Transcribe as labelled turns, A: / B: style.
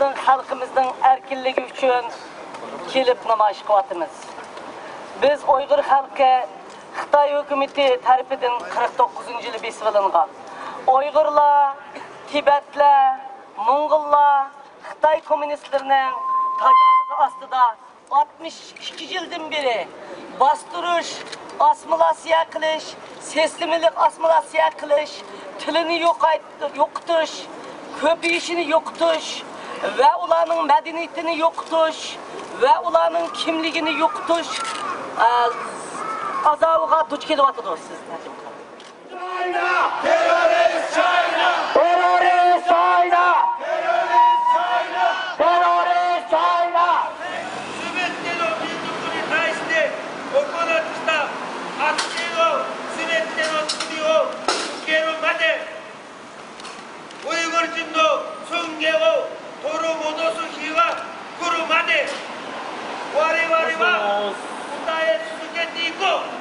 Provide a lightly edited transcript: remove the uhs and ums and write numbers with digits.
A: bizning xalqimizning erkinligi uchun kelib namoyish qilyapmiz. Biz Uyg'ur xalqi Xitoy hukumati tarafidan 49-yil besilingan. Uyg'urlar, Tibetlar, Mo'ng'ullar Xitoy kommunistlarining tajovuzi ostida 62 yildan beri bastirish, assimilyatsiya qilish, sistemalik assimilyatsiya qilish, tilini yo'qotish, ko'payishini yo'qotish va ularning madaniyatini yo'qotish va ularning kimligini yo'qotish azobiga duch kelyapti sizlar.
B: China! Terrorist China! Terrorist China! Terrorist China! Terrorist China!
C: すべての民族に対して行った発言をすべての罪を受けるまでウイグル人の尊厳を取り戻す日が来るまで我々は訴え続けていこう。